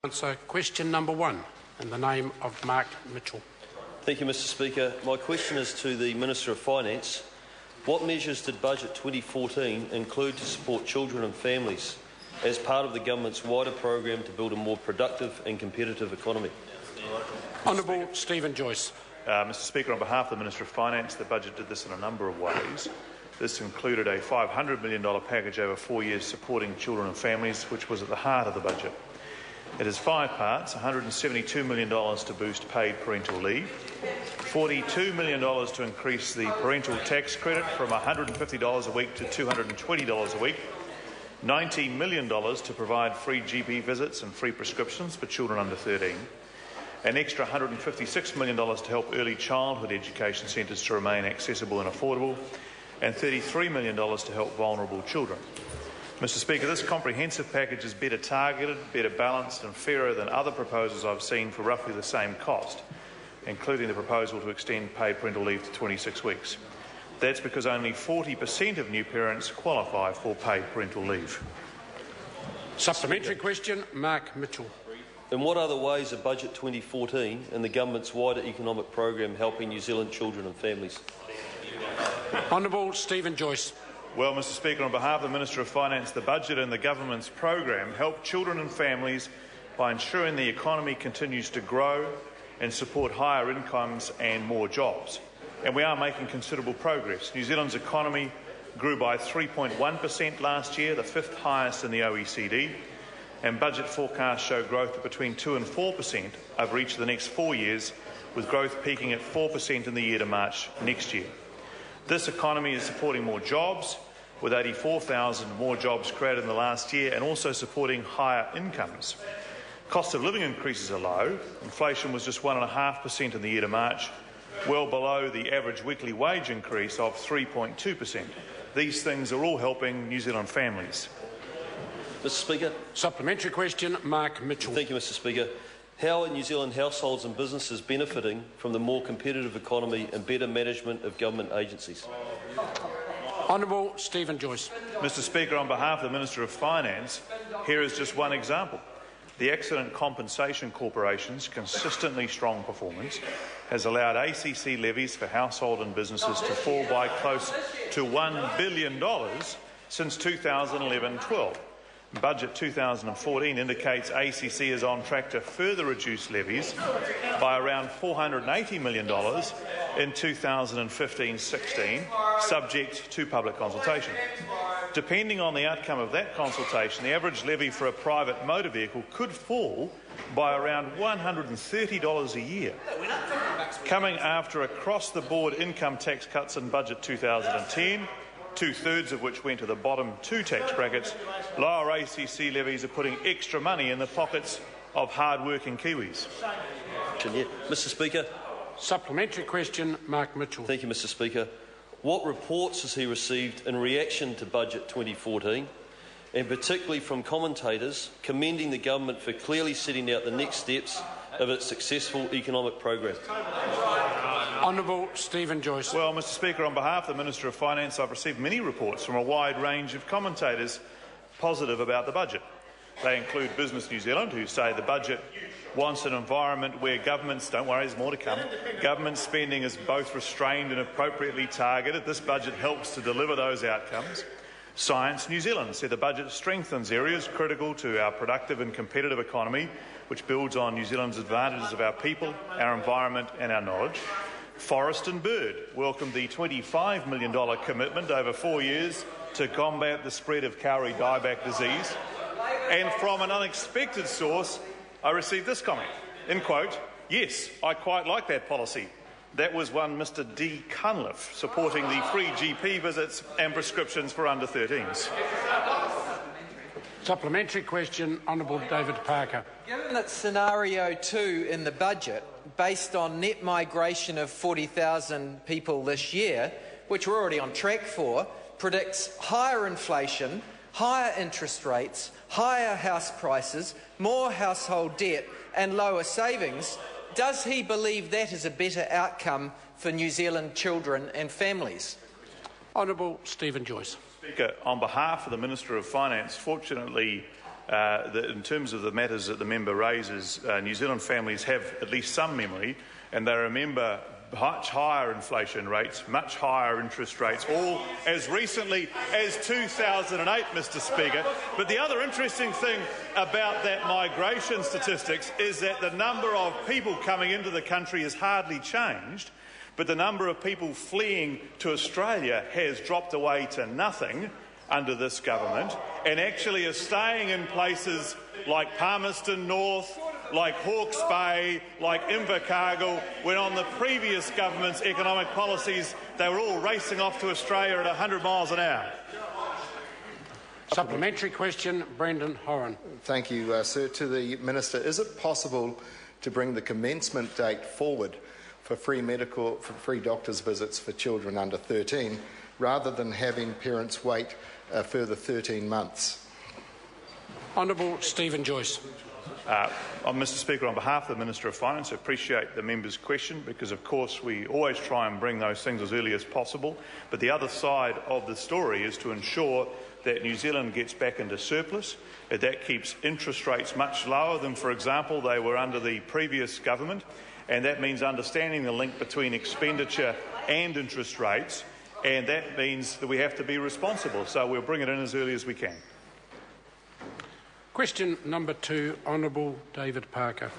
Answer question number 1 in the name of Mark Mitchell. Thank you, Mr Speaker. My question is to the Minister of Finance. What measures did Budget 2014 include to support children and families as part of the government's wider program to build a more productive and competitive economy? Honourable Steven Joyce. Mr Speaker, on behalf of the Minister of Finance, the budget did this in a number of ways. This included a $500 million package over 4 years supporting children and families, which was at the heart of the budget. It has 5 parts: $172 million to boost paid parental leave, $42 million to increase the parental tax credit from $150 a week to $220 a week, $90 million to provide free GP visits and free prescriptions for children under 13, an extra $156 million to help early childhood education centres to remain accessible and affordable, and $33 million to help vulnerable children. Mr Speaker, this comprehensive package is better targeted, better balanced and fairer than other proposals I've seen for roughly the same cost, including the proposal to extend paid parental leave to 26 weeks. That's because only 40% of new parents qualify for paid parental leave. Supplementary question, Mark Mitchell. In what other ways are Budget 2014 and the government's wider economic program helping New Zealand children and families? Honourable Steven Joyce. Well, Mr Speaker, on behalf of the Minister of Finance, the budget and the government's program help children and families by ensuring the economy continues to grow and support higher incomes and more jobs. And we are making considerable progress. New Zealand's economy grew by 3.1% last year, the 5th highest in the OECD, and budget forecasts show growth of between 2 and 4% over each of the next 4 years, with growth peaking at 4% in the year to March next year. This economy is supporting more jobs, with 84,000 more jobs created in the last year, and also supporting higher incomes. Cost of living increases are low. Inflation was just 1.5% in the year to March, well below the average weekly wage increase of 3.2%. These things are all helping New Zealand families. Mr Speaker. Supplementary question, Mark Mitchell. Thank you, Mr Speaker. How are New Zealand households and businesses benefiting from the more competitive economy and better management of government agencies? Honourable Steven Joyce. Mr Speaker, on behalf of the Minister of Finance, here is just one example. The Accident Compensation Corporation's consistently strong performance has allowed ACC levies for household and businesses to fall by close to $1 billion since 2011-12. Budget 2014 indicates ACC is on track to further reduce levies by around $480 million in 2015-16, subject to public consultation. Depending on the outcome of that consultation, the average levy for a private motor vehicle could fall by around $130 a year. Coming after across-the-board income tax cuts in Budget 2010, 2/3 of which went to the bottom 2 tax brackets, lower ACC levies are putting extra money in the pockets of hard-working Kiwis. Mr Speaker. Supplementary question, Mark Mitchell. Thank you, Mr Speaker. What reports has he received in reaction to Budget 2014, and particularly from commentators commending the government for clearly setting out the next steps of its successful economic program? Honourable Steven Joyce. Well, Mr Speaker, on behalf of the Minister of Finance, I've received many reports from a wide range of commentators positive about the budget. They include Business New Zealand, who say the budget wants an environment where governments, don't worry, there's more to come, government spending is both restrained and appropriately targeted. This budget helps to deliver those outcomes. Science New Zealand said the budget strengthens areas critical to our productive and competitive economy, which builds on New Zealand's advantages of our people, our environment and our knowledge. Forest and Bird welcomed the $25 million commitment over 4 years to combat the spread of Kauri dieback disease. And from an unexpected source, I received this comment, in quote, "Yes, I quite like that policy." That was one Mr D. Cunliffe, supporting the free GP visits and prescriptions for under 13s. Supplementary question, Honourable David Parker. Given that scenario 2 in the budget, based on net migration of 40,000 people this year, which we're already on track for, predicts higher inflation, higher interest rates, higher house prices, more household debt and lower savings, does he believe that is a better outcome for New Zealand children and families? Honourable Steven Joyce. Speaker, on behalf of the Minister of Finance, fortunately that in terms of the matters that the member raises, New Zealand families have at least some memory, and they remember much higher inflation rates, much higher interest rates, all as recently as 2008, Mr Speaker. But the other interesting thing about that migration statistics is that the number of people coming into the country has hardly changed, but the number of people fleeing to Australia has dropped away to nothing under this government, and actually is staying in places like Palmerston North, like Hawke's Bay, like Invercargill, when on the previous government's economic policies they were all racing off to Australia at 100 miles an hour. Supplementary question, Brendan Horan. Thank you, sir. To the Minister, is it possible to bring the commencement date forward for free doctor's visits for children under 13, rather than having parents wait a further 13 months? Honourable Steven Joyce. Mr Speaker, on behalf of the Minister of Finance, I appreciate the member's question, because of course we always try and bring those things as early as possible. But the other side of the story is to ensure that New Zealand gets back into surplus. That keeps interest rates much lower than, for example, they were under the previous government. And that means understanding the link between expenditure and interest rates. And that means that we have to be responsible. So we'll bring it in as early as we can. Question number 2, Honourable David Parker.